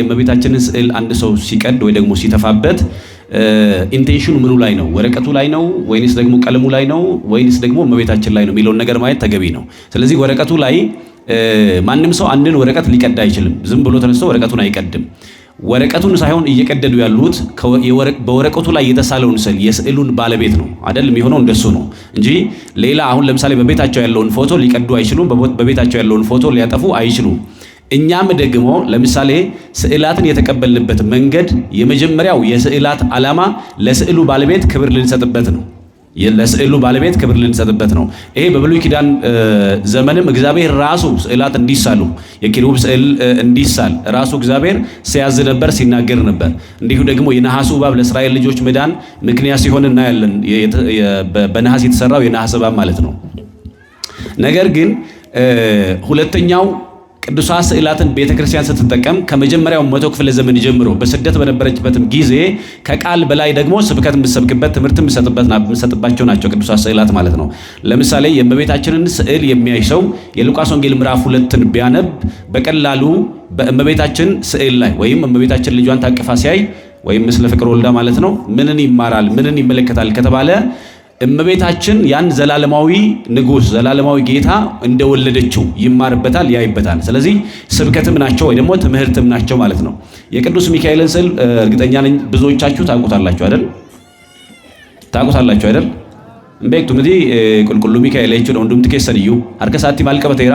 የእመቤታችንን ስዕል አንድ ሰው ሲቀድ ወይ ደግሞ ሲተፋበት ኢንቴንሽኑ ምኑ ላይ ነው? ወረቀቱ ላይ ነው ወይንስ ደግሞ ቀለሙ ላይ ነው ወይንስ ደግሞ እመቤታችን ላይ ነው የሚለውን ነገር ማየት ተገቢ ነው። ስለዚህ ወረቀቱ ላይ ማንም ሰው አንድን ወረቀት ሊቀድ አይችልም። ዝም ብሎ ተነስቶ ወረቀቱን አይቀድም። ወረቀቱን ሳይሆን እየቀደዱ ያሉት በወረቀቱ ላይ የተሳለውን ስዕል የስዕሉን ባለቤት ነው አይደለም የሚሆነው እንደሱ ነው እንጂ ሌላ አሁን ለምሳሌ በቤታቸው ያለውን ፎቶ ሊቀዱ አይችሉም። በቤታቸው ያለውን ፎቶ ሊያጠፉ አይችሉም። እኛም ደግሞ ለምሳሌ ስዕላትን የተቀበልንበት መንገድ የመጀመሪያው የስዕላት ዓላማ ለስዕሉ ባለቤት ክብር ልንሰጥበት ነው። ለስዕሉ ባለቤት ክብር ልንሰጥበት ነው። ይሄ በብሉይ ኪዳን ዘመንም እግዚአብሔር ራሱ ስዕላት እንዲሳሉ የኪሩብ ስዕል እንዲሳል ራሱ እግዚአብሔር ሲያዝ ነበር፣ ሲናገር ነበር። እንዲሁ ደግሞ የነሐሱ እባብ ለእስራኤል ልጆች መዳን ምክንያት ሲሆን እናያለን። በነሐስ የተሰራው የነሐስ እባብ ማለት ነው። ነገር ግን ሁለተኛው ቅዱሳት ስዕላትን ቤተክርስቲያን ስትጠቀም ከመጀመሪያው 100 ክፍለ ዘመን ጀምሮ በስደት በነበረችበትም ጊዜ ከቃል በላይ ደግሞ ስብከት የምትሰብክበት ትምህርት የምትሰጥባቸው ናቸው ቅዱሳት ስዕላት ማለት ነው። ለምሳሌ የእመቤታችንን ስዕል የሚያይ ሰው የሉቃስ ወንጌል ምዕራፍ 2ን ቢያነብ በቀላሉ በእመቤታችን ስዕል ላይ ወይም እመቤታችን ልጇን ታቅፋ ሲያይ ወይም ምስለ ፍቅር ወልዳ ማለት ነው ምንን ይማራል ምንን ይመለከታል ከተባለ እመቤታችን ያን ዘላለማዊ ንጉስ ዘላለማዊ ጌታ እንደወለደችው ይማርበታል፣ ያይበታል። ስለዚህ ስብከትም ናቸው ወይ ደግሞ ትምህርትም ናቸው ማለት ነው። የቅዱስ ሚካኤልን ስዕል እርግጠኛ ነኝ ብዙዎቻችሁ ታውቁታላችሁ አይደል? ታውቁታላችሁ አይደል? እንበክቱ እንግዲህ ቁልቁሉ ሚካኤል እቺ ነው እንዱም ትከሰልዩ አርከሳቲ ማልቀበቴራ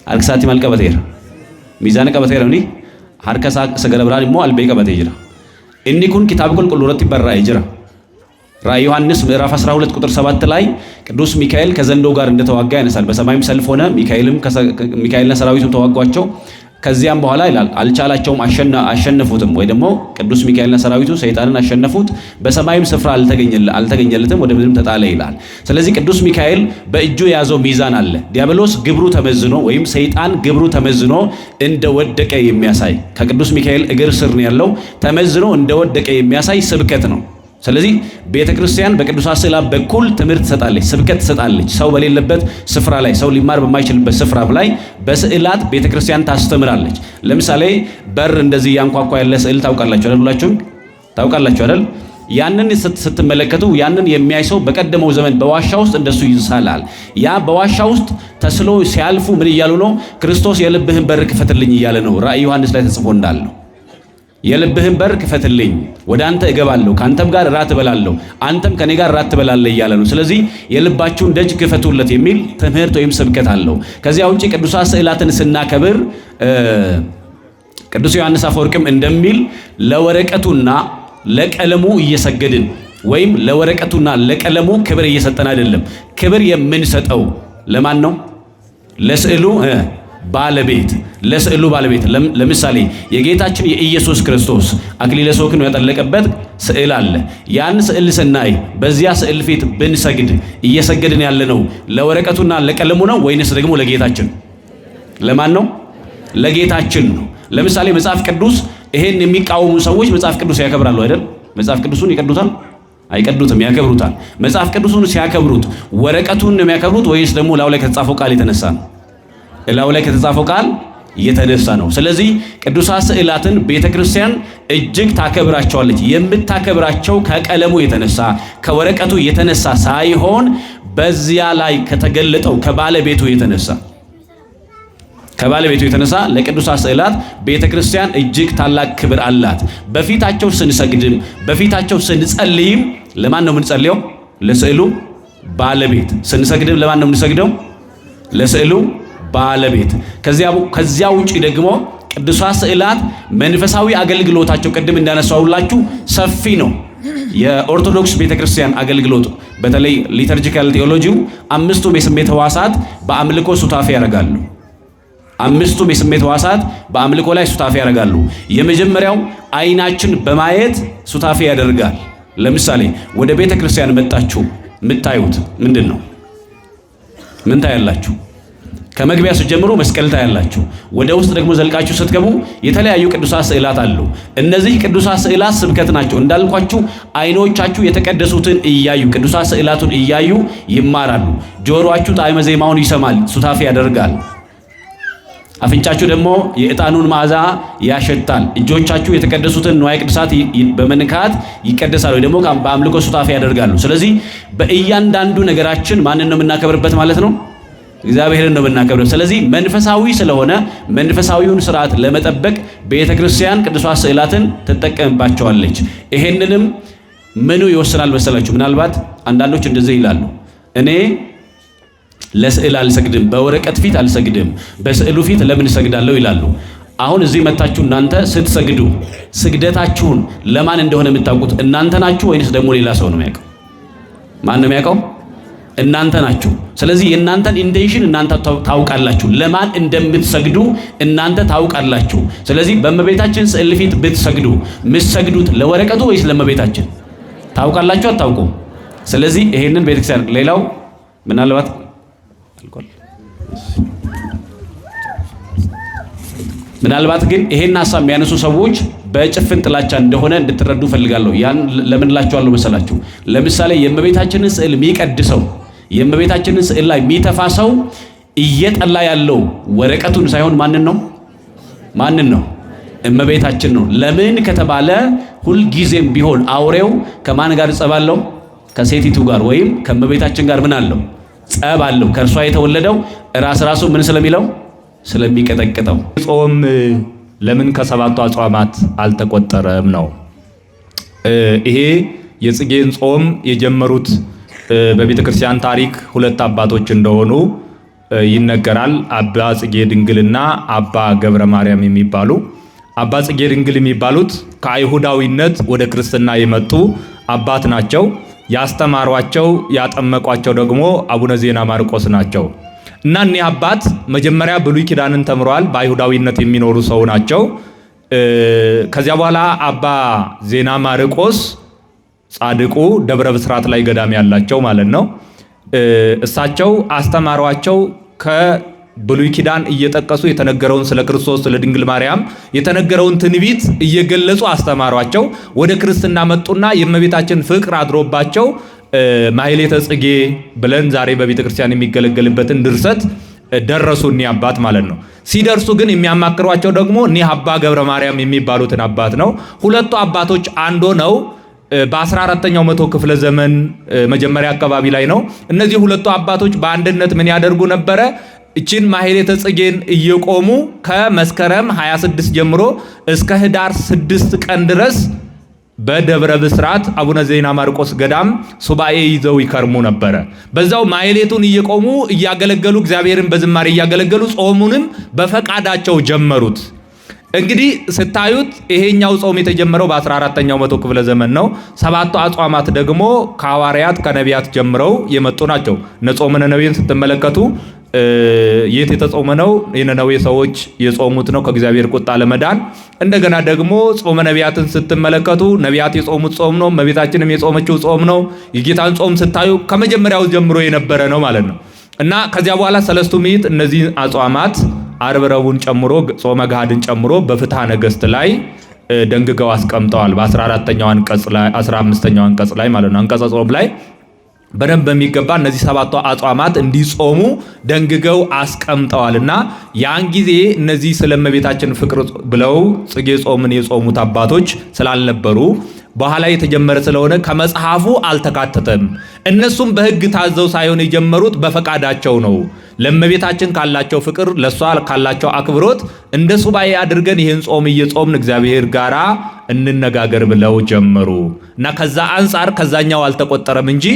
አርከሳቲ ማልቀበቴራ ሚዛን ቀበቴራ ነው አርከሳ ሰገለብራን ሞ አልቤ ቀበቴ ይጅራ እኒ ኩን ኪታብ ቁልቁሉ ረት ይበራ ይጅራ ራዕይ ዮሐንስ ምዕራፍ 12 ቁጥር 7 ላይ ቅዱስ ሚካኤል ከዘንዶ ጋር እንደተዋጋ ያነሳል። በሰማይም ሰልፍ ሆነ፣ ሚካኤልና ሰራዊቱ ተዋጓቸው። ከዚያም በኋላ ይላል አልቻላቸውም፣ አሸነፉትም። ወይ ደግሞ ቅዱስ ሚካኤልና ሰራዊቱ ሰይጣንን አሸነፉት፣ በሰማይም ስፍራ አልተገኘለትም፣ ወደ ምድርም ተጣለ ይላል። ስለዚህ ቅዱስ ሚካኤል በእጁ የያዘው ሚዛን አለ። ዲያብሎስ ግብሩ ተመዝኖ ወይም ሰይጣን ግብሩ ተመዝኖ እንደወደቀ የሚያሳይ ከቅዱስ ሚካኤል እግር ስር ነው ያለው፣ ተመዝኖ እንደወደቀ የሚያሳይ ስብከት ነው። ስለዚህ ቤተክርስቲያን በቅዱሳት ስዕላት በኩል ትምህርት ትሰጣለች፣ ስብከት ትሰጣለች። ሰው በሌለበት ስፍራ ላይ ሰው ሊማር በማይችልበት ስፍራ ላይ በስዕላት ቤተክርስቲያን ታስተምራለች። ለምሳሌ በር እንደዚህ ያንኳኳ ያለ ስዕል ታውቃላችሁ አይደል? ሁላችሁም ታውቃላችሁ አይደል? ያንን ስትመለከቱ ያንን የሚያይ ሰው በቀደመው ዘመን በዋሻ ውስጥ እንደሱ ይሳላል። ያ በዋሻ ውስጥ ተስሎ ሲያልፉ ምን እያሉ ነው? ክርስቶስ የልብህን በር ክፈትልኝ እያለ ነው። ራዕይ ዮሐንስ ላይ ተጽፎ እንዳለው የልብህን በር ክፈትልኝ፣ ወደ አንተ እገባለሁ፣ ካንተም ጋር ራት እበላለሁ፣ አንተም ከኔ ጋር ራት ትበላለህ እያለ ነው። ስለዚህ የልባችሁን ደጅ ክፈቱለት የሚል ትምህርት ወይም ስብከት አለው። ከዚያ ውጪ ቅዱሳት ስዕላትን ስናከብር ቅዱስ ዮሐንስ አፈወርቅም እንደሚል ለወረቀቱና ለቀለሙ እየሰገድን ወይም ለወረቀቱና ለቀለሙ ክብር እየሰጠን አይደለም። ክብር የምንሰጠው ለማን ነው? ለስዕሉ ባለቤት፣ ለስዕሉ ባለቤት። ለምሳሌ የጌታችን የኢየሱስ ክርስቶስ አክሊለ ሦክን ያጠለቀበት ስዕል አለ። ያን ስዕል ስናይ በዚያ ስዕል ፊት ብንሰግድ እየሰገድን ያለነው ለወረቀቱና ለቀለሙ ነው ወይንስ ደግሞ ለጌታችን? ለማን ነው? ለጌታችን ነው። ለምሳሌ መጽሐፍ ቅዱስ ይሄን የሚቃወሙ ሰዎች መጽሐፍ ቅዱስ ያከብራሉ አይደል? መጽሐፍ ቅዱስን ይቀዱታል? አይቀዱትም፣ ያከብሩታል። መጽሐፍ ቅዱስን ሲያከብሩት ወረቀቱን ነው የሚያከብሩት ወይስ ደግሞ ላዩ ላይ ከተጻፈው ቃል የተነሳ ነው? ላዩ ላይ ከተጻፈው ቃል የተነሳ ነው። ስለዚህ ቅዱሳት ስዕላትን ቤተክርስቲያን እጅግ ታከብራቸዋለች። የምታከብራቸው ከቀለሙ የተነሳ ከወረቀቱ የተነሳ ሳይሆን በዚያ ላይ ከተገለጠው ከባለቤቱ የተነሳ ለቅዱሳት ስዕላት ቤተክርስቲያን እጅግ ታላቅ ክብር አላት። በፊታቸው ስንሰግድም በፊታቸው ስንጸልይም ለማን ነው የምንጸልየው? ለስዕሉ ባለቤት። ስንሰግድም ለማን ነው የምንሰግደው? ለስዕሉ ባለቤት። ከዚያ ውጪ ደግሞ ቅዱሳት ስዕላት መንፈሳዊ አገልግሎታቸው ቅድም እንዳነሳውላችሁ ሰፊ ነው። የኦርቶዶክስ ቤተክርስቲያን አገልግሎት በተለይ ሊተርጂካል ቴዎሎጂው አምስቱም የስሜት ሕዋሳት በአምልኮ ሱታፌ ያደርጋሉ። አምስቱም የስሜት ሕዋሳት በአምልኮ ላይ ሱታፌ ያደርጋሉ። የመጀመሪያው አይናችን በማየት ሱታፌ ያደርጋል። ለምሳሌ ወደ ቤተክርስቲያን መጣችሁ የምታዩት ምንድን ነው? ምን ታያላችሁ? ከመግቢያ ስትጀምሩ መስቀል ታያላችሁ። ወደ ውስጥ ደግሞ ዘልቃችሁ ስትገቡ የተለያዩ ቅዱሳት ስዕላት አሉ። እነዚህ ቅዱሳት ስዕላት ስብከት ናቸው። እንዳልኳችሁ አይኖቻችሁ የተቀደሱትን እያዩ ቅዱሳት ስዕላቱን እያዩ ይማራሉ። ጆሮአችሁ ጣዕመ ዜማውን ይሰማል፣ ሱታፌ ያደርጋል። አፍንጫችሁ ደግሞ የዕጣኑን መዓዛ ያሸታል። እጆቻችሁ የተቀደሱትን ንዋየ ቅድሳት በመንካት ይቀደሳሉ፣ ወይ ደግሞ በአምልኮ ሱታፌ ያደርጋሉ። ስለዚህ በእያንዳንዱ ነገራችን ማንን ነው የምናከብርበት ማለት ነው? እግዚአብሔርን ነው የምናከብረው። ስለዚህ መንፈሳዊ ስለሆነ መንፈሳዊውን ስርዓት ለመጠበቅ ቤተክርስቲያን ቅዱሳት ስዕላትን ትጠቀምባቸዋለች። ይሄንንም ምኑ ይወስናል መሰላችሁ? ምናልባት አንዳንዶች እንደዚህ ይላሉ፣ እኔ ለስዕል አልሰግድም፣ በወረቀት ፊት አልሰግድም፣ በስዕሉ ፊት ለምን እሰግዳለሁ ይላሉ። አሁን እዚህ መታችሁ እናንተ ስትሰግዱ ስግደታችሁን ለማን እንደሆነ የምታውቁት እናንተ ናችሁ ወይንስ ደግሞ ሌላ ሰው ነው የሚያውቀው? ማን ነው የሚያውቀው? እናንተ ናችሁ። ስለዚህ የእናንተን ኢንቴንሽን እናንተ ታውቃላችሁ፣ ለማን እንደምትሰግዱ እናንተ ታውቃላችሁ። ስለዚህ በእመቤታችን ስዕል ፊት ብትሰግዱ የምትሰግዱት ለወረቀቱ ወይስ ለእመቤታችን ታውቃላችሁ? አታውቁም? ስለዚህ ይሄንን ቤተክርስቲያን ሌላው ምናልባት ግን ይሄን ሐሳብ የሚያነሱ ሰዎች በጭፍን ጥላቻ እንደሆነ እንድትረዱ ፈልጋለሁ። ያን ለምን እላችኋለሁ መሰላችሁ? ለምሳሌ የእመቤታችንን ስዕል የሚቀድሰው የእመቤታችንን ስዕል ላይ የሚተፋ ሰው እየጠላ ያለው ወረቀቱን ሳይሆን ማንን ነው? እመቤታችን ነው። ለምን ከተባለ ሁልጊዜም ቢሆን አውሬው ከማን ጋር ጸብ አለው? ከሴቲቱ ጋር ወይም ከእመቤታችን ጋር ምን አለው? ጸብ አለው። ከእርሷ የተወለደው ራሱ ምን ስለሚለው ስለሚቀጠቅጠው። ጾም ለምን ከሰባቱ አጽዋማት አልተቆጠረም ነው? ይሄ የጽጌን ጾም የጀመሩት በቤተ ክርስቲያን ታሪክ ሁለት አባቶች እንደሆኑ ይነገራል። አባ ጽጌ ድንግልና አባ ገብረ ማርያም የሚባሉ። አባ ጽጌ ድንግል የሚባሉት ከአይሁዳዊነት ወደ ክርስትና የመጡ አባት ናቸው። ያስተማሯቸው ያጠመቋቸው ደግሞ አቡነ ዜና ማርቆስ ናቸው። እና እኒህ አባት መጀመሪያ ብሉይ ኪዳንን ተምረዋል። በአይሁዳዊነት የሚኖሩ ሰው ናቸው። ከዚያ በኋላ አባ ዜና ማርቆስ ጻድቁ ደብረ ብስራት ላይ ገዳም ያላቸው ማለት ነው። እሳቸው አስተማሯቸው። ከብሉይ ኪዳን እየጠቀሱ የተነገረውን ስለ ክርስቶስ ስለ ድንግል ማርያም የተነገረውን ትንቢት እየገለጹ አስተማሯቸው። ወደ ክርስትና መጡና የእመቤታችን ፍቅር አድሮባቸው ማሕሌተ ጽጌ ብለን ዛሬ በቤተ ክርስቲያን የሚገለገልበትን ድርሰት ደረሱ እኒህ አባት ማለት ነው። ሲደርሱ ግን የሚያማክሯቸው ደግሞ እኒህ አባ ገብረ ማርያም የሚባሉትን አባት ነው። ሁለቱ አባቶች አንድ ሆነው በ14ኛው መቶ ክፍለ ዘመን መጀመሪያ አካባቢ ላይ ነው። እነዚህ ሁለቱ አባቶች በአንድነት ምን ያደርጉ ነበረ? እቺን ማሕሌተ ጽጌን እየቆሙ ከመስከረም 26 ጀምሮ እስከ ህዳር 6 ቀን ድረስ በደብረ ብስራት አቡነ ዜና ማርቆስ ገዳም ሱባኤ ይዘው ይከርሙ ነበረ። በዛው ማሕሌቱን እየቆሙ እያገለገሉ እግዚአብሔርን በዝማሬ እያገለገሉ ጾሙንም በፈቃዳቸው ጀመሩት። እንግዲህ ስታዩት ይሄኛው ጾም የተጀመረው በ14ኛው መቶ ክፍለ ዘመን ነው። ሰባቱ አጽዋማት ደግሞ ከሐዋርያት ከነቢያት ጀምረው የመጡ ናቸው። ጾመ ነነዌን ስትመለከቱ የት የተጾመ ነው? የነነዌ ሰዎች የጾሙት ነው ከእግዚአብሔር ቁጣ ለመዳን። እንደገና ደግሞ ጾመ ነቢያትን ስትመለከቱ ነቢያት የጾሙት ጾም ነው። እመቤታችንም የጾመችው ጾም ነው። የጌታን ጾም ስታዩ ከመጀመሪያው ጀምሮ የነበረ ነው ማለት ነው። እና ከዚያ በኋላ ሰለስቱ ምዕት እነዚህ አጽዋማት ዓርብ ረቡዕን ጨምሮ ጾመ ገሃድን ጨምሮ በፍትሐ ነገሥት ላይ ደንግገው አስቀምጠዋል። በ14ኛው አንቀጽ ላይ 15ኛው አንቀጽ ላይ ማለት ነው። አንቀጸ ጾም ላይ በደንብ በሚገባ እነዚህ ሰባቱ አጽዋማት እንዲጾሙ ደንግገው አስቀምጠዋልና ያን ጊዜ እነዚህ ስለ እመቤታችን ፍቅር ብለው ጽጌ ጾምን የጾሙት አባቶች ስላልነበሩ በኋላ የተጀመረ ስለሆነ ከመጽሐፉ አልተካተተም። እነሱም በሕግ ታዘው ሳይሆን የጀመሩት በፈቃዳቸው ነው። ለእመቤታችን ካላቸው ፍቅር ለሷ ካላቸው አክብሮት እንደ ሱባኤ አድርገን ይህን ጾም እየጾምን እግዚአብሔር ጋራ እንነጋገር ብለው ጀመሩ እና ከዛ አንጻር ከዛኛው አልተቆጠረም እንጂ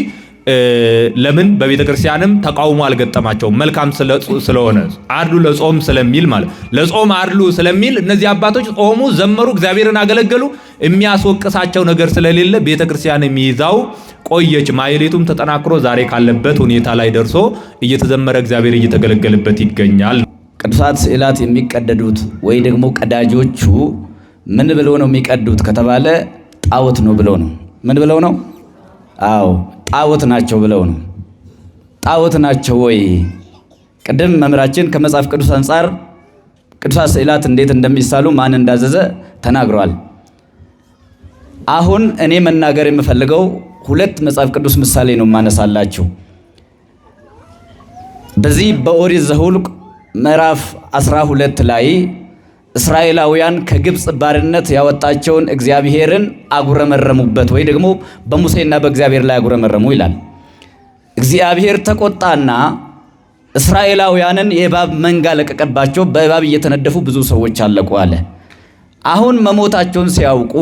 ለምን በቤተ ክርስቲያንም ተቃውሞ አልገጠማቸውም። መልካም ስለሆነ አድሉ ለጾም ስለሚል ማለት ለጾም አድሉ ስለሚል እነዚህ አባቶች ጾሙ፣ ዘመሩ፣ እግዚአብሔርን አገለገሉ። የሚያስወቅሳቸው ነገር ስለሌለ ቤተ ክርስቲያን የሚይዛው ቆየች። ማሕሌቱም ተጠናክሮ ዛሬ ካለበት ሁኔታ ላይ ደርሶ እየተዘመረ እግዚአብሔር እየተገለገለበት ይገኛል። ቅዱሳት ስዕላት የሚቀደዱት ወይ ደግሞ ቀዳጆቹ ምን ብለው ነው የሚቀዱት ከተባለ ጣዖት ነው ብለው ነው። ምን ብለው ነው? አዎ ጣዖት ናቸው ብለው ነው። ጣዖት ናቸው ወይ? ቅድም መምህራችን ከመጽሐፍ ቅዱስ አንጻር ቅዱሳት ስዕላት እንዴት እንደሚሳሉ ማን እንዳዘዘ ተናግረዋል። አሁን እኔ መናገር የምፈልገው ሁለት መጽሐፍ ቅዱስ ምሳሌ ነው ማነሳላችሁ። በዚህ በኦሪት ዘኍልቍ ምዕራፍ 12 ላይ እስራኤላውያን ከግብፅ ባርነት ያወጣቸውን እግዚአብሔርን አጉረመረሙበት፣ ወይ ደግሞ በሙሴና በእግዚአብሔር ላይ አጉረመረሙ ይላል። እግዚአብሔር ተቆጣና እስራኤላውያንን የእባብ መንጋ ለቀቀባቸው። በእባብ እየተነደፉ ብዙ ሰዎች አለቁ አለ። አሁን መሞታቸውን ሲያውቁ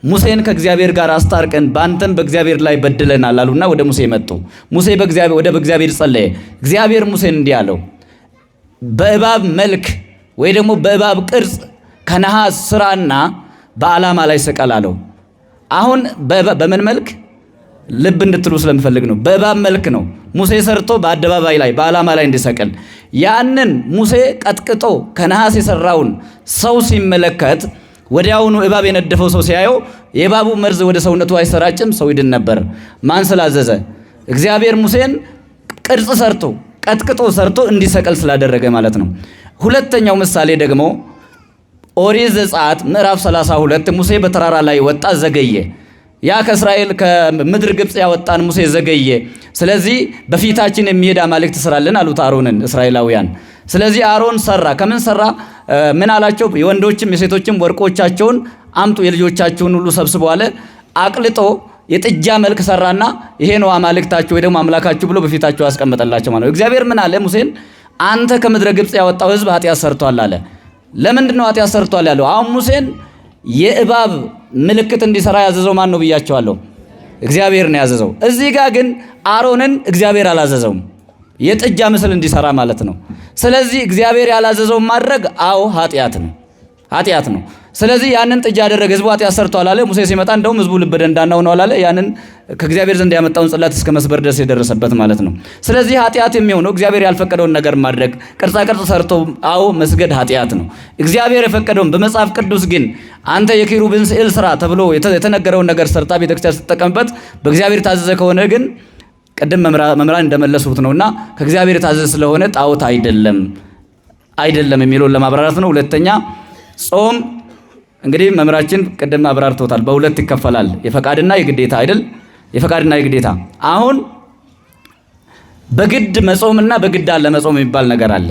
ሙሴን ከእግዚአብሔር ጋር አስታርቀን በአንተም በእግዚአብሔር ላይ በድለናል አሉና ወደ ሙሴ መጡ። ሙሴ ወደ በእግዚአብሔር ጸለየ። እግዚአብሔር ሙሴን እንዲህ አለው፣ በእባብ መልክ ወይ ደግሞ በእባብ ቅርጽ ከነሐስ ስራና በዓላማ ላይ ሰቀል አለው። አሁን በምን መልክ? ልብ እንድትሉ ስለምፈልግ ነው። በእባብ መልክ ነው ሙሴ ሰርቶ በአደባባይ ላይ በዓላማ ላይ እንዲሰቀል። ያንን ሙሴ ቀጥቅጦ ከነሐስ የሰራውን ሰው ሲመለከት ወዲያውኑ እባብ የነደፈው ሰው ሲያየው የእባቡ መርዝ ወደ ሰውነቱ አይሰራጭም፣ ሰው ይድን ነበር። ማን ስላዘዘ? እግዚአብሔር ሙሴን ቅርጽ ሰርቶ ቀጥቅጦ ሰርቶ እንዲሰቀል ስላደረገ ማለት ነው። ሁለተኛው ምሳሌ ደግሞ ኦሪት ዘጸአት ምዕራፍ 32 ሙሴ በተራራ ላይ ወጣ፣ ዘገየ። ያ ከእስራኤል ከምድር ግብፅ ያወጣን ሙሴ ዘገየ። ስለዚህ በፊታችን የሚሄድ አማልክት ስራልን አሉት አሮንን እስራኤላውያን። ስለዚህ አሮን ሰራ። ከምን ሰራ? ምን አላቸው? የወንዶችም የሴቶችም ወርቆቻቸውን አምጡ፣ የልጆቻቸውን ሁሉ ሰብስቦ አለ። አቅልጦ የጥጃ መልክ ሰራና ይሄ ነው አማልክታችሁ ወይ ደግሞ አምላካችሁ ብሎ በፊታቸው አስቀመጠላቸው ማለት ነው። እግዚአብሔር ምን አለ ሙሴን? አንተ ከምድረ ግብፅ ያወጣው ሕዝብ ኃጢአት ሰርቷል አለ። ለምንድን ነው ኃጢአት ሰርቷል ያለው? አሁን ሙሴን የእባብ ምልክት እንዲሰራ ያዘዘው ማን ነው ብያቸዋለሁ? እግዚአብሔር ነው ያዘዘው። እዚህ ጋር ግን አሮንን እግዚአብሔር አላዘዘውም፣ የጥጃ ምስል እንዲሰራ ማለት ነው። ስለዚህ እግዚአብሔር ያላዘዘውን ማድረግ ኃጢአት ነው። ስለዚህ ያንን ጥጃ ያደረገ ህዝቡ ኃጢአት ሰርቷል አለ። ሙሴ ሲመጣ እንደውም ህዝቡ ልበ ደንዳና ሆነዋል አለ። ያንን ከእግዚአብሔር ዘንድ ያመጣውን ጽላት እስከ መስበር ድረስ የደረሰበት ማለት ነው። ስለዚህ ኃጢአት የሚሆነው እግዚአብሔር ያልፈቀደውን ነገር ማድረግ፣ ቅርጻ ቅርጽ ሰርቶ መስገድ ኃጢአት ነው። እግዚአብሔር የፈቀደውን በመጽሐፍ ቅዱስ ግን አንተ የኪሩብን ስዕል ስራ ተብሎ የተነገረውን ነገር ሰርታ ቤተክርስቲያን ስትጠቀምበት በእግዚአብሔር ታዘዘ ከሆነ ግን ቅድም መምህራን እንደመለሱት ነውና ከእግዚአብሔር የታዘዘ ስለሆነ ጣዖት አይደለም የሚለውን ለማብራራት ነው። ሁለተኛ ጾም እንግዲህ መምህራችን ቅድም አብራርቶታል። በሁለት ይከፈላል፣ የፈቃድና የግዴታ አይደል? የፈቃድና የግዴታ። አሁን በግድ መጾምና በግድ አለመጾም የሚባል ነገር አለ።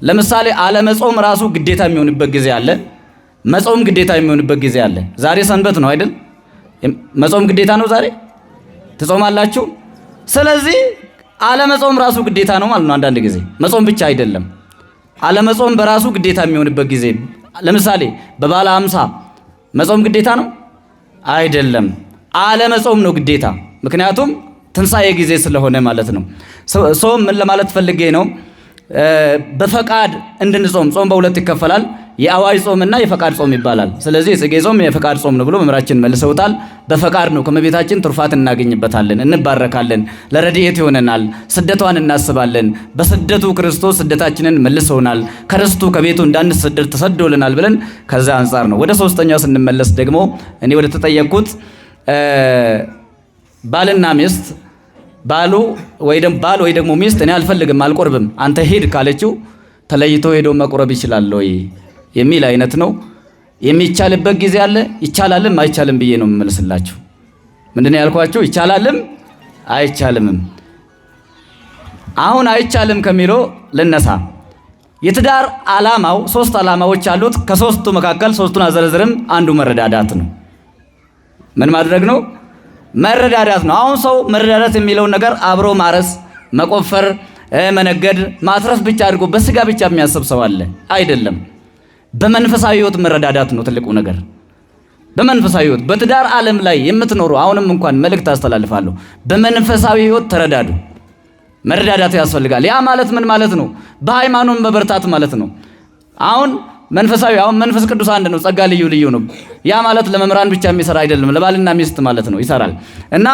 ለምሳሌ አለመጾም ራሱ ግዴታ የሚሆንበት ጊዜ አለ፣ መጾም ግዴታ የሚሆንበት ጊዜ አለ። ዛሬ ሰንበት ነው አይደል? መጾም ግዴታ ነው። ዛሬ ትጾማላችሁ። ስለዚህ አለመጾም ራሱ ግዴታ ነው ማለት ነው። አንዳንድ ጊዜ መጾም ብቻ አይደለም፣ አለመጾም በራሱ ግዴታ የሚሆንበት ጊዜ። ለምሳሌ በባለ 50 መጾም ግዴታ ነው አይደለም፣ አለመጾም ነው ግዴታ። ምክንያቱም ትንሣኤ ጊዜ ስለሆነ ማለት ነው። ጾም ምን ለማለት ፈልጌ ነው? በፈቃድ እንድንጾም ጾም በሁለት ይከፈላል። የአዋጅ ጾምና የፈቃድ ጾም ይባላል። ስለዚህ የጽጌ ጾም የፈቃድ ጾም ነው ብሎ መምህራችን መልሰውታል። በፈቃድ ነው። ከመቤታችን ትሩፋት እናገኝበታለን፣ እንባረካለን፣ ለረድኤት ይሆነናል፣ ስደቷን እናስባለን። በስደቱ ክርስቶስ ስደታችንን መልሰውናል፣ ከርስቱ ከቤቱ እንዳንሰደድ ተሰዶልናል ብለን ከዛ አንጻር ነው። ወደ ሶስተኛው ስንመለስ ደግሞ እኔ ወደ ተጠየቅኩት ባልና ሚስት ባል ወይ ደግሞ ሚስት እኔ አልፈልግም አልቆርብም አንተ ሂድ ካለችው ተለይቶ ሄዶ መቁረብ ይችላል ወይ የሚል አይነት ነው። የሚቻልበት ጊዜ አለ፣ ይቻላልም አይቻልም ብዬ ነው የምመልስላችሁ። ምንድነው ያልኳችሁ? ይቻላልም አይቻልምም። አሁን አይቻልም ከሚለው ልነሳ። የትዳር ዓላማው 3 ዓላማዎች አሉት። ከ3ቱ መካከል 3ቱን አዘረዝርም፣ አንዱ መረዳዳት ነው። ምን ማድረግ ነው? መረዳዳት ነው። አሁን ሰው መረዳዳት የሚለውን ነገር አብሮ ማረስ፣ መቆፈር፣ መነገድ፣ ማትረፍ ብቻ አድርጎ በስጋ ብቻ የሚያስብ ሰው አለ። አይደለም። በመንፈሳዊ ሕይወት መረዳዳት ነው ትልቁ ነገር። በመንፈሳዊ ሕይወት በትዳር ዓለም ላይ የምትኖሩ አሁንም እንኳን መልእክት አስተላልፋለሁ። በመንፈሳዊ ሕይወት ተረዳዱ። መረዳዳት ያስፈልጋል። ያ ማለት ምን ማለት ነው? በሃይማኖት መበርታት ማለት ነው። አሁን መንፈስ ቅዱስ አንድ ነው፣ ጸጋ ልዩ ልዩ ነው። ያ ማለት ለመምህራን ብቻ የሚሰራ አይደለም፣ ለባልና ሚስት ማለት ነው፣ ይሰራል። እና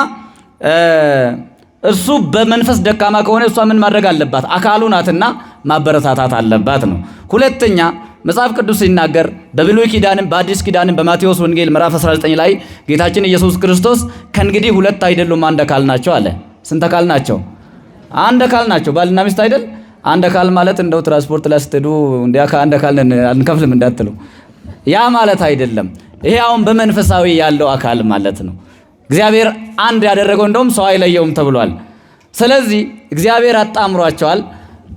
እሱ በመንፈስ ደካማ ከሆነ እሷ ምን ማድረግ አለባት? አካሉ ናትና ማበረታታት አለባት ነው። ሁለተኛ መጽሐፍ ቅዱስ ሲናገር በብሉይ ኪዳንም በአዲስ ኪዳንም በማቴዎስ ወንጌል ምዕራፍ 19 ላይ ጌታችን ኢየሱስ ክርስቶስ ከእንግዲህ 2 አይደሉም አንድ አካል ናቸው አለ። ስንት አካል ናቸው? አንድ አካል ናቸው። ባልና ሚስት አይደል? አንድ አካል ማለት እንደው ትራንስፖርት ላይ ስትሄዱ አንድ አካል አንከፍልም እንዳትሉ፣ ያ ማለት አይደለም። ይሄ አሁን በመንፈሳዊ ያለው አካል ማለት ነው። እግዚአብሔር አንድ ያደረገው እንደውም ሰው አይለየውም ተብሏል። ስለዚህ እግዚአብሔር አጣምሯቸዋል።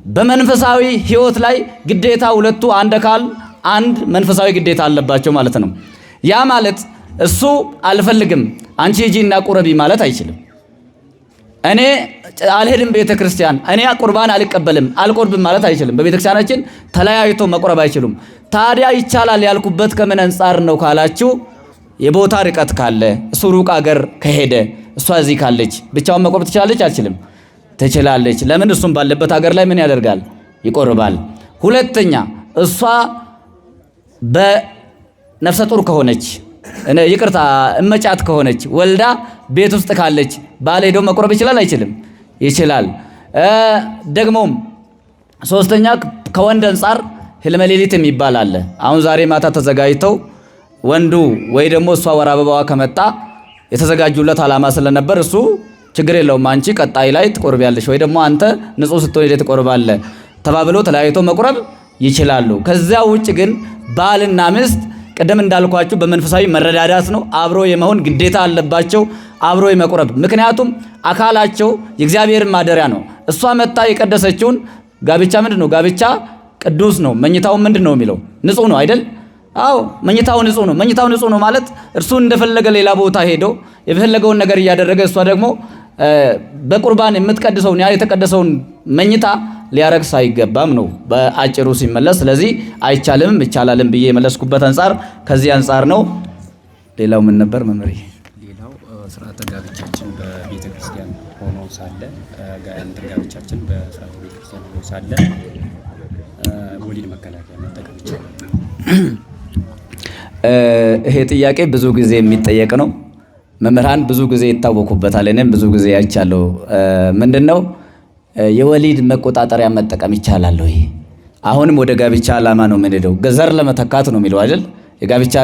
በመንፈሳዊ ሕይወት ላይ ግዴታ ሁለቱ አንድ አካል አንድ መንፈሳዊ ግዴታ አለባቸው ማለት ነው። ያ ማለት እሱ አልፈልግም አንቺ ሂጂና ቁረቢ ማለት አይችልም። እኔ አልሄድም ቤተ ክርስቲያን፣ እኔ ቁርባን አልቀበልም አልቆርብም ማለት አይችልም። በቤተ ክርስቲያናችን ተለያይቶ መቁረብ አይችሉም። ታዲያ ይቻላል ያልኩበት ከምን አንጻር ነው ካላችሁ፣ የቦታ ርቀት ካለ እሱ ሩቅ አገር ከሄደ እሷ እዚህ ካለች ብቻውን መቆረብ ትችላለች? አልችልም? ትችላለች። ለምን? እሱም ባለበት ሀገር ላይ ምን ያደርጋል? ይቆርባል። ሁለተኛ እሷ በነፍሰ ጡር ከሆነች ይቅርታ እመጫት ከሆነች ወልዳ ቤት ውስጥ ካለች ባል ሄዶ መቆረብ ይችላል? አይችልም? ይችላል። ደግሞም ሶስተኛ ከወንድ አንጻር ህልመ ሌሊት የሚባል አለ። አሁን ዛሬ ማታ ተዘጋጅተው ወንዱ ወይ ደግሞ እሷ ወር አበባዋ ከመጣ የተዘጋጁለት ዓላማ ስለነበር እሱ ችግር የለውም አንቺ ቀጣይ ላይ ትቆርቢያለሽ ወይ ደግሞ አንተ ንጹህ ስትሆን ሄደህ ትቆርባለህ ተባብሎ ተለያይቶ መቁረብ ይችላሉ። ከዚያ ውጭ ግን ባልና ሚስት ቀደም እንዳልኳችሁ በመንፈሳዊ መረዳዳት ነው። አብሮ የመሆን ግዴታ አለባቸው፣ አብሮ የመቁረብ። ምክንያቱም አካላቸው የእግዚአብሔር ማደሪያ ነው። እሷ መታ የቀደሰችውን ጋብቻ ምንድን ነው? ጋብቻ ቅዱስ ነው። መኝታው ምንድን ነው የሚለው? ንጹህ ነው አይደል? አዎ መኝታው ንጹህ ነው። መኝታው ንጹህ ነው ማለት እርሱ እንደፈለገ ሌላ ቦታ ሄዶ የፈለገውን ነገር እያደረገ እሷ ደግሞ በቁርባን የምትቀድሰውን ያ የተቀደሰውን መኝታ ሊያረክስ አይገባም ነው በአጭሩ ሲመለስ። ስለዚህ አይቻልም ይቻላልም ብዬ የመለስኩበት አንጻር ከዚህ አንጻር ነው። ሌላው ምን ነበር መምህር? ሌላው ስርዓተ ጋብቻችን በቤተ ክርስቲያን ሆኖ ሳለ ጋብቻችን በስርዓተ ቤተ ክርስቲያን ሆኖ ሳለ ወሊድ መከላከያ መጠቀም ይቻላል? ይሄ ጥያቄ ብዙ ጊዜ የሚጠየቅ ነው። መምህራን ብዙ ጊዜ ይታወቁበታል። እኔም ብዙ ጊዜ አይቻለሁ። ምንድነው የወሊድ መቆጣጠሪያ መጠቀም ይቻላል ወይ? አሁንም ወደ ጋብቻ ዓላማ ነው የምንሄደው። ዘር ለመተካት ነው የሚለው አይደል?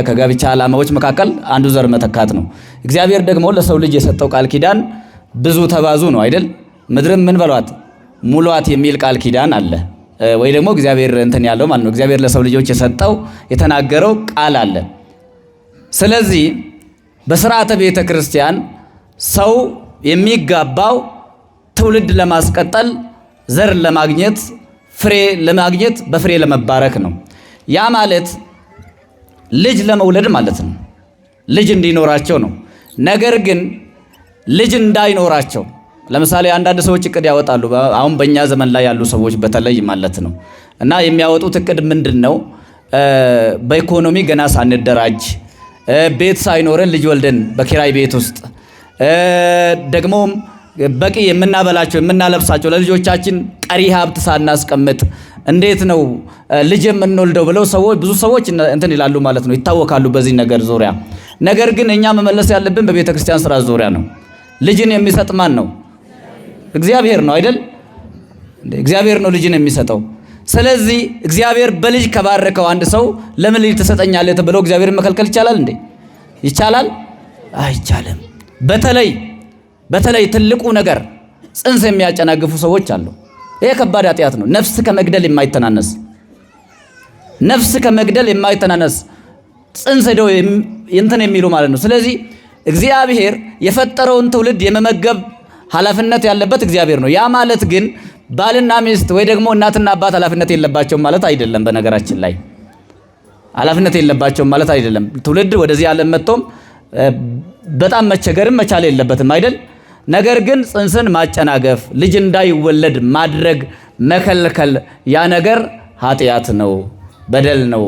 ከጋብቻ ዓላማዎች መካከል አንዱ ዘር መተካት ነው። እግዚአብሔር ደግሞ ለሰው ልጅ የሰጠው ቃል ኪዳን ብዙ ተባዙ ነው አይደል? ምድርም ምን በሏት ሙሏት የሚል ቃል ኪዳን አለ ወይ ደግሞ እግዚአብሔር እንትን ያለው ማለት ነው። እግዚአብሔር ለሰው ልጆች የሰጠው የተናገረው ቃል አለ። ስለዚህ በስርዓተ ቤተ ክርስቲያን ሰው የሚጋባው ትውልድ ለማስቀጠል፣ ዘር ለማግኘት፣ ፍሬ ለማግኘት፣ በፍሬ ለመባረክ ነው። ያ ማለት ልጅ ለመውለድ ማለት ነው። ልጅ እንዲኖራቸው ነው። ነገር ግን ልጅ እንዳይኖራቸው ለምሳሌ አንዳንድ ሰዎች እቅድ ያወጣሉ። አሁን በእኛ ዘመን ላይ ያሉ ሰዎች በተለይ ማለት ነው። እና የሚያወጡት እቅድ ምንድን ነው? በኢኮኖሚ ገና ሳንደራጅ ቤት ሳይኖረን ልጅ ወልደን በኪራይ ቤት ውስጥ ደግሞ በቂ የምናበላቸው የምናለብሳቸው ለልጆቻችን ቀሪ ሀብት ሳናስቀምጥ እንዴት ነው ልጅ የምንወልደው ብለው ብዙ ሰዎች እንትን ይላሉ ማለት ነው፣ ይታወካሉ በዚህ ነገር ዙሪያ። ነገር ግን እኛ መመለስ ያለብን በቤተ ክርስቲያን ስራ ዙሪያ ነው። ልጅን የሚሰጥ ማን ነው? እግዚአብሔር ነው አይደል? እግዚአብሔር ነው ልጅን የሚሰጠው። ስለዚህ እግዚአብሔር በልጅ ከባረከው አንድ ሰው ለምን ልጅ ትሰጠኛለህ ብለው እግዚአብሔርን መከልከል ይቻላል እንዴ? ይቻላል? አይቻልም። በተለይ ትልቁ ነገር ጽንስ የሚያጨናግፉ ሰዎች አሉ። ይሄ ከባድ ኃጢአት ነው። ነፍስ ከመግደል የማይተናነስ ጽንስ ሄደው እንትን የሚሉ ማለት ነው። ስለዚህ እግዚአብሔር የፈጠረውን ትውልድ የመመገብ ኃላፊነት ያለበት እግዚአብሔር ነው። ያ ማለት ግን ባልና ሚስት ወይ ደግሞ እናትና አባት ኃላፊነት የለባቸውም ማለት አይደለም። በነገራችን ላይ ኃላፊነት የለባቸውም ማለት አይደለም። ትውልድ ወደዚህ ዓለም መጥቶም በጣም መቸገርም መቻል የለበትም አይደል? ነገር ግን ጽንስን ማጨናገፍ፣ ልጅ እንዳይወለድ ማድረግ፣ መከልከል ያ ነገር ኃጢአት ነው፣ በደል ነው፣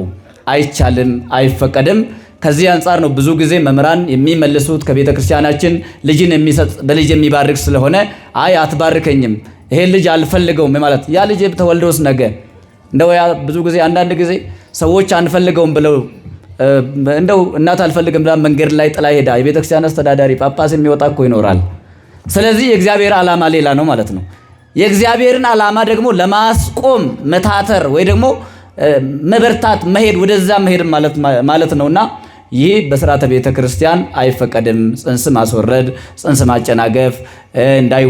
አይቻልም፣ አይፈቀድም። ከዚህ አንጻር ነው ብዙ ጊዜ መምህራን የሚመልሱት ከቤተ ክርስቲያናችን ልጅን የሚሰጥ በልጅ የሚባርክ ስለሆነ አይ አትባርከኝም ይሄን ልጅ አልፈልገውም ማለት ያ ልጅ ተወልዶስ ነገ እንደው ብዙ ጊዜ አንዳንድ ጊዜ ሰዎች አንፈልገውም ብለው እንደው እናት አልፈልግም ብላ መንገድ ላይ ጥላ ሄዳ የቤተ ክርስቲያን አስተዳዳሪ ጳጳስ የሚወጣ እኮ ይኖራል። ስለዚህ የእግዚአብሔር ዓላማ ሌላ ነው ማለት ነው። የእግዚአብሔርን ዓላማ ደግሞ ለማስቆም መታተር ወይ ደግሞ መበርታት መሄድ ወደዛ መሄድ ማለት ነውና ይህ በስርዓተ ቤተ ክርስቲያን አይፈቀድም። ጽንስ ማስወረድ፣ ጽንስ ማጨናገፍ እንዳይ